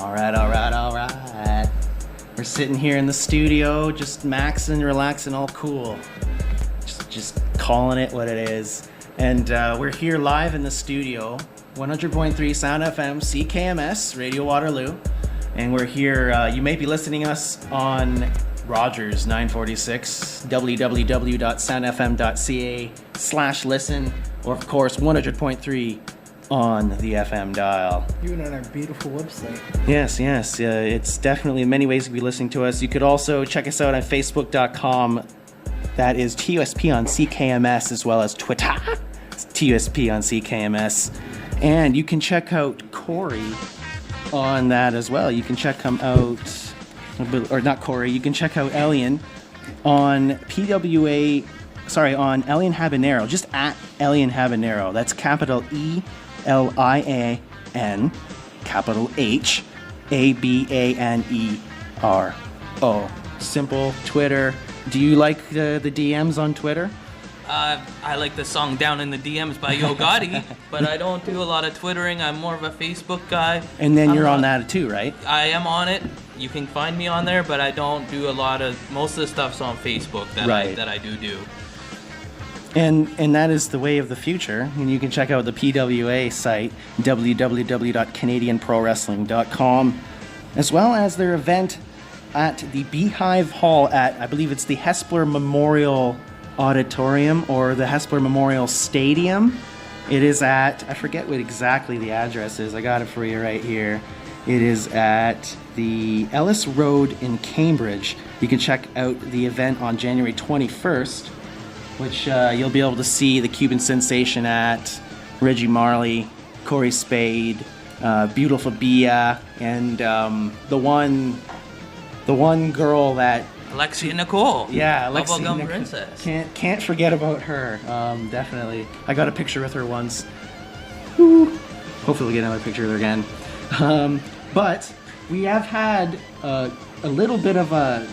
All right. We're sitting here in the studio, just maxing, relaxing, all cool. Just calling it what it is. And we're here live in the studio, 100.3 Sound FM, CKMS, Radio Waterloo. And we're here, you may be listening us on Rogers 946, www.soundfm.ca/listen, or of course 100.3 on the FM dial. Even on our beautiful website. Yes. It's definitely in many ways to be listening to us. You could also check us out on Facebook.com. That is TUSP on CKMS, as well as Twitter. It's TUSP on CKMS. And you can check out Corey on that as well. You can check him out, or not Corey, you can check out Elian on on Elian Habanero, just at Elian Habanero. That's capital ELIAN, capital HABANERO. Simple Twitter. Do you like the DMs on Twitter? I like the song Down in the DMs by Yo Gotti, but I don't do a lot of Twittering. I'm more of a Facebook guy. And then you're on that too, right? I am on it. You can find me on there, but I don't do a lot of, most of the stuff's on Facebook that I do. And that is the way of the future. And you can check out the PWA site, www.canadianprowrestling.com, as well as their event at the Beehive Hall at, I believe it's the Hespeler Memorial Auditorium or the Hespeler Memorial Stadium. It is at, I forget what exactly the address is. I got it for you right here. It is at the Ellis Road in Cambridge. You can check out the event on January 21st, which you'll be able to see the Cuban Sensation at, Reggie Marley, Corey Spade, Beautiful Bia, and the one girl that Alexia Nicole. Yeah, Alexia Bubblegum Princess. Can't forget about her. Definitely. I got a picture with her once. Woo. Hopefully we'll get another picture of her again. But we have had a little bit of a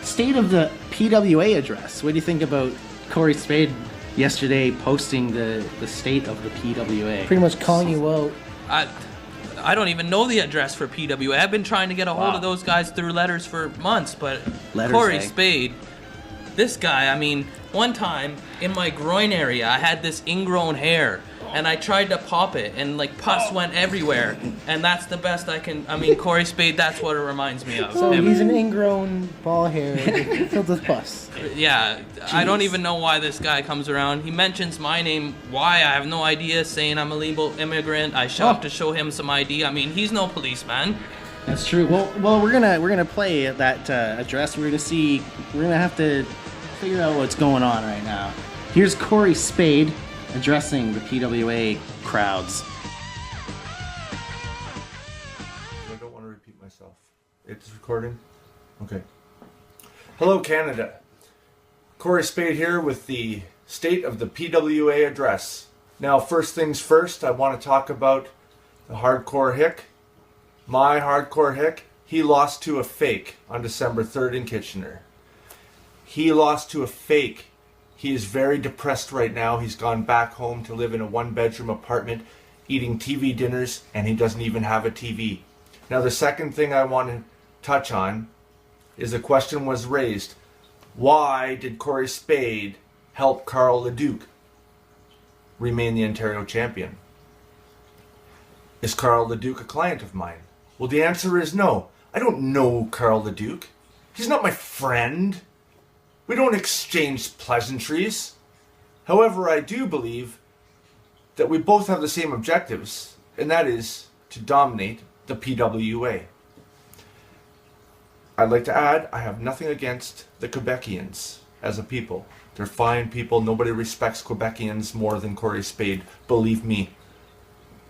state of the PWA address. What do you think about Corey Spade yesterday posting the state of the PWA? Pretty much calling you out. I don't even know the address for PWA. I've been trying to get a hold of those guys through letters for months, but Corey Spade, this guy, I mean, one time in my groin area, I had this ingrown hair, and I tried to pop it, and like pus went everywhere, and that's the best I can. I mean, Corey Spade, that's what it reminds me of. So he's an ingrown ball hair filled with pus. Yeah, jeez. I don't even know why this guy comes around. He mentions my name. Why? I have no idea. Saying I'm a legal immigrant. I have to show him some ID. I mean, he's no policeman. That's true. Well, we're gonna play that address. We're gonna have to figure out what's going on right now. Here's Corey Spade addressing the PWA crowds. I don't want to repeat myself. It's recording? Okay. Hello, Canada. Corey Spade here with the state of the PWA address. Now, first things first, I want to talk about the hardcore hick. My hardcore hick, he lost to a fake on December 3rd in Kitchener. He lost to a fake. He is very depressed right now. He's gone back home to live in a one-bedroom apartment, eating TV dinners, and he doesn't even have a TV. Now, the second thing I want to touch on is a question was raised. Why did Corey Spade help Carl Leduc remain the Ontario champion? Is Carl Leduc a client of mine? Well, the answer is no. I don't know Carl Leduc. He's not my friend. We don't exchange pleasantries. However, I do believe that we both have the same objectives, and that is to dominate the PWA. I'd like to add, I have nothing against the Quebecians as a people. They're fine people. Nobody respects Quebecians more than Corey Spade, believe me.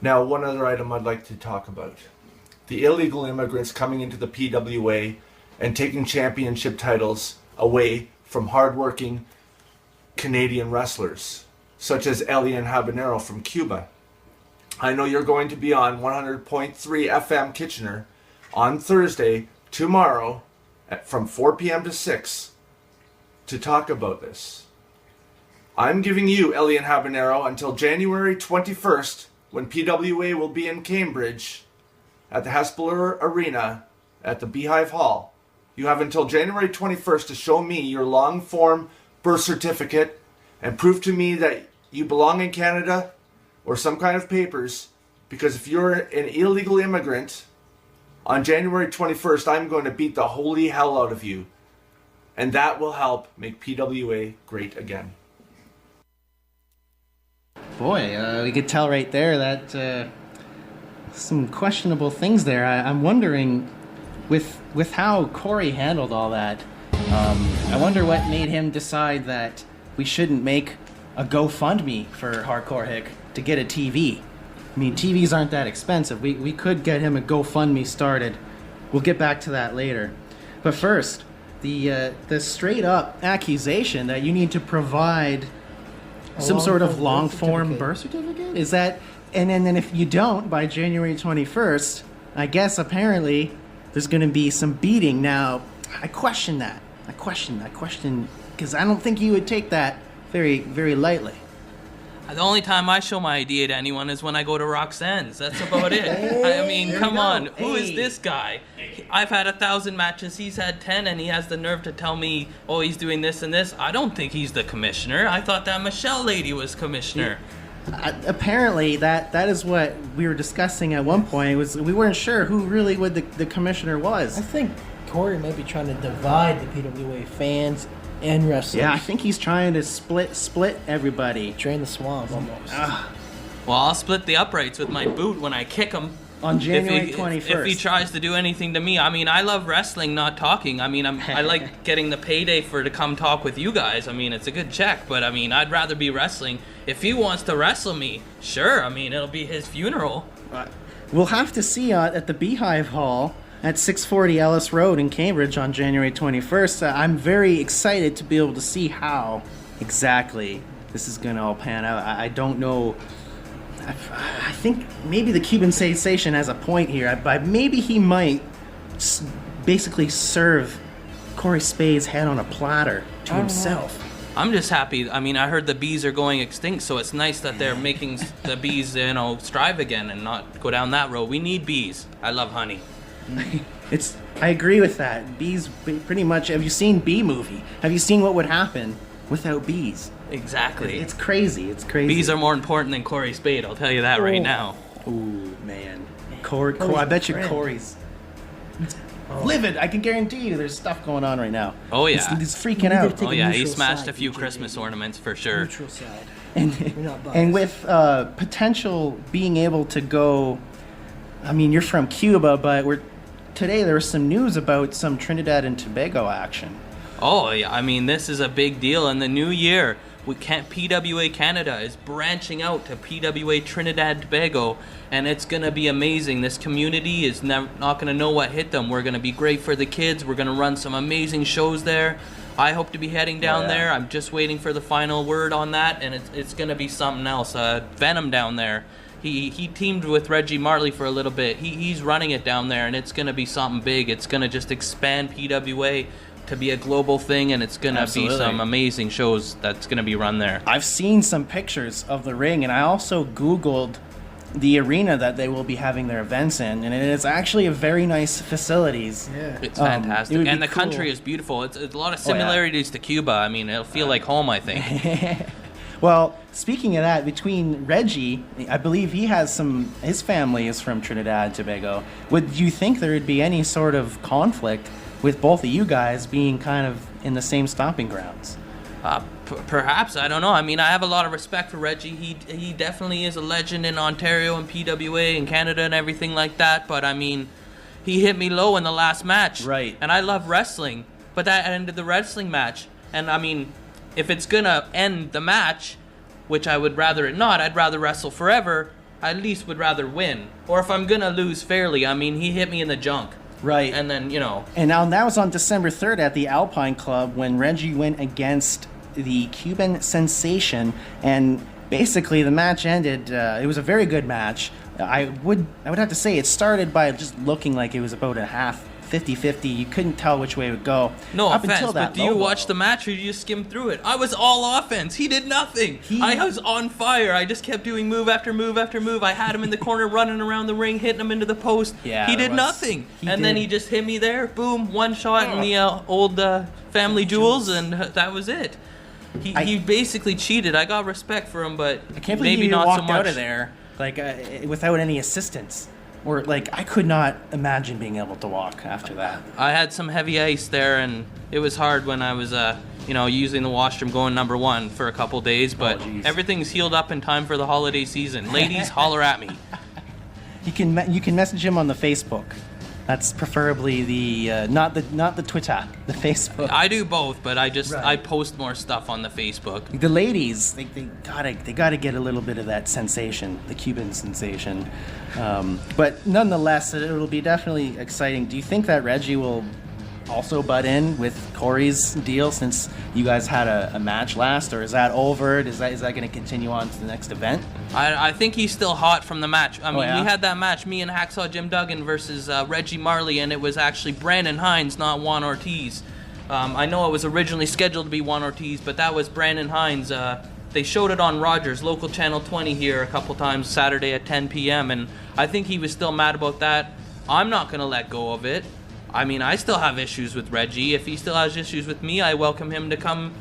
Now, one other item I'd like to talk about. The illegal immigrants coming into the PWA and taking championship titles away from hardworking Canadian wrestlers, such as Elian Habanero from Cuba. I know you're going to be on 100.3 FM Kitchener on Thursday, tomorrow, from 4 p.m. to 6, to talk about this. I'm giving you, Elian Habanero, until January 21st, when PWA will be in Cambridge, at the Hespeler Arena at the Beehive Hall. You have until January 21st to show me your long-form birth certificate and prove to me that you belong in Canada or some kind of papers, because if you're an illegal immigrant, on January 21st, I'm going to beat the holy hell out of you. And that will help make PWA great again. Boy, we could tell right there that some questionable things there. I'm wondering, with how Corey handled all that, I wonder what made him decide that we shouldn't make a GoFundMe for Hardcore Hick to get a TV. I mean, TVs aren't that expensive. We could get him a GoFundMe started. We'll get back to that later. But first, the straight up accusation that you need to provide some sort of long-form birth certificate? Is that, and then if you don't by January 21st, I guess apparently there's going to be some beating. Now, I question that. I question, because I don't think you would take that very, very lightly. The only time I show my ID to anyone is when I go to Roxanne's. That's about it. I mean, come on. Who is this guy? I've had 1,000 matches. He's had 10, and he has the nerve to tell me, oh, he's doing this and this. I don't think he's the commissioner. I thought that Michelle lady was commissioner. Apparently, that is what we were discussing at one point. We weren't sure who really the commissioner was. I think Corey may be trying to divide the PWA fans and wrestlers. Yeah, I think he's trying to split everybody. Drain the swamp almost. Well, I'll split the uprights with my boot when I kick him. On January 21st. If he tries to do anything to me. I mean, I love wrestling, not talking. I mean, I like getting the payday to come talk with you guys. I mean, it's a good check, but I mean, I'd rather be wrestling. If he wants to wrestle me, sure. I mean, it'll be his funeral. We'll have to see at the Beehive Hall at 640 Ellis Road in Cambridge on January 21st. I'm very excited to be able to see how exactly this is going to all pan out. I don't know. I think maybe the Cuban Sensation has a point here, but maybe he might basically serve Corey Spade's head on a platter to himself. I'm just happy. I mean, I heard the bees are going extinct, so it's nice that they're making the bees, strive again and not go down that road. We need bees. I love honey. I agree with that. Bees, pretty much. Have you seen Bee Movie? Have you seen what would happen without bees? Exactly. It's crazy. It's crazy. Bees are more important than Corey Spade. I'll tell you that right now. Ooh, man. Corey, I bet you Corey's livid. I can guarantee you there's stuff going on right now. Oh, yeah. He's freaking out. Oh, yeah. He smashed a few Christmas ornaments for sure. Neutral side. And with potential being able to go, I mean, you're from Cuba, but today there was some news about some Trinidad and Tobago action. Oh, yeah. I mean, this is a big deal. In the new year, PWA Canada is branching out to PWA Trinidad and Tobago, and it's going to be amazing. This community is not going to know what hit them. We're going to be great for the kids. We're going to run some amazing shows there. I hope to be heading down there. I'm just waiting for the final word on that, and it's going to be something else. Venom down there. He teamed with Reggie Martley for a little bit. He's running it down there, and it's going to be something big. It's going to just expand PWA to be a global thing, and it's going to be some amazing shows that's going to be run there. I've seen some pictures of the ring, and I also Googled the arena that they will be having their events in, and it's actually a very nice facilities. Yeah. It's fantastic. And the country is beautiful. It's a lot of similarities to Cuba. I mean, it'll feel like home, I think. Well, speaking of that, between Reggie, I believe he has his family is from Trinidad and Tobago. Would you think there would be any sort of conflict with both of you guys being kind of in the same stomping grounds? Perhaps. I don't know. I mean, I have a lot of respect for Reggie. He definitely is a legend in Ontario and PWA and Canada and everything like that. But, I mean, he hit me low in the last match. Right. And I love wrestling. But that ended the wrestling match. And, I mean, if it's going to end the match, which I would rather it not, I'd rather wrestle forever. I at least would rather win. Or if I'm going to lose fairly, I mean, he hit me in the junk. Right. And then, And now that was on December 3rd at the Alpine Club when Reggie went against the Cuban Sensation, and basically the match ended. It was a very good match. I would have to say it started by just looking like it was about a half 50-50. You couldn't tell which way it would go. No up offense, until that but do you watch the match or do you just skim through it? I was all offense. He did nothing. I was on fire. I just kept doing move after move after move. I had him in the corner running around the ring, hitting him into the post. Yeah, he did nothing. Then he just hit me there. Boom, one shot in the old family jewels, and that was it. He basically cheated. I got respect for him, but I can't believe maybe you not walked so much. out of there like without any assistance. Or like I could not imagine being able to walk after that. I had some heavy ice there, and it was hard when I was, using the washroom going number 1 for a couple days. But everything's healed up in time for the holiday season. Ladies, holler at me. You can message him on the Facebook. That's preferably the not the Twitter, the Facebook. I do both, but I post more stuff on the Facebook. The ladies, they gotta get a little bit of that sensation, the Cuban sensation. But nonetheless, it'll be definitely exciting. Do you think that Reggie will also butt in with Corey's deal since you guys had a match last, or is that over? Is that going to continue on to the next event? I think he's still hot from the match. I mean, yeah? we had that match, me and Hacksaw Jim Duggan versus Reggie Marley, and it was actually Brandon Hines, not Juan Ortiz. I know it was originally scheduled to be Juan Ortiz, but that was Brandon Hines. They showed it on Rogers, local channel 20 here a couple times Saturday at 10 p.m., and I think he was still mad about that. I'm not going to let go of it. I mean, I still have issues with Reggie. If he still has issues with me, I welcome him to come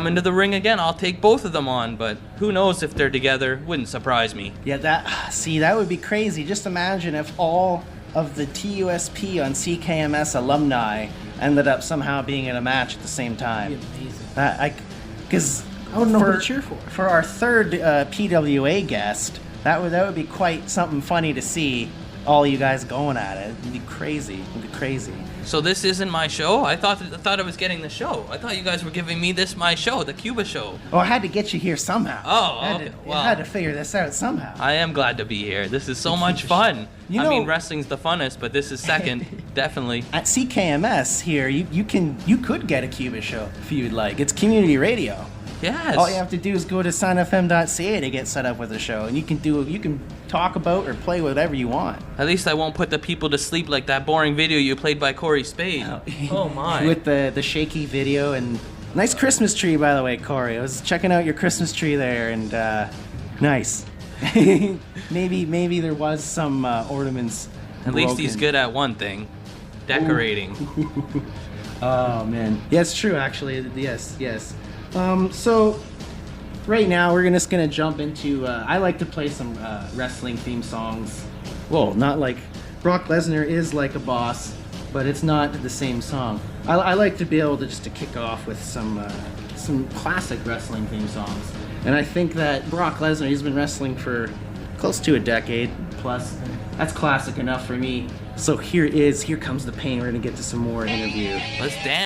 into the ring again. I'll take both of them on, but who knows if they're together? Wouldn't surprise me. Yeah, that would be crazy. Just imagine if all of the TUSP on CKMS alumni ended up somehow being in a match at the same time. That'd be amazing. Because I wouldn't know who to cheer for. For our third PWA guest, that would be quite something funny to see. All you guys going at it. It'd be crazy. So this isn't my show? I thought I was getting the show. I thought you guys were giving me my show, the Cuba show. Oh, I had to get you here somehow. Oh, okay. I had to figure this out somehow. I am glad to be here. This is so much fun. I mean, wrestling's the funnest, but this is second, definitely. At CKMS here, you could get a Cuba show if you'd like. It's community radio. Yes. All you have to do is go to soundfm.ca to get set up with a show, and you can talk about or play whatever you want. At least I won't put the people to sleep like that boring video you played by Corey Spade. Oh my. With the shaky video and nice Christmas tree, by the way, Corey. I was checking out your Christmas tree there, and nice. maybe there was some ornaments. At least he's good at one thing, decorating. Oh man, yeah, it's true actually. Yes. So right now we're just gonna jump into. I like to play some wrestling theme songs. Well, not like Brock Lesnar is like a boss, but it's not the same song. I like to be able to just to kick off with some classic wrestling theme songs. And I think that Brock Lesnar, he's been wrestling for close to a decade plus. That's classic enough for me. So here comes the pain. We're gonna get to some more interview. Let's dance.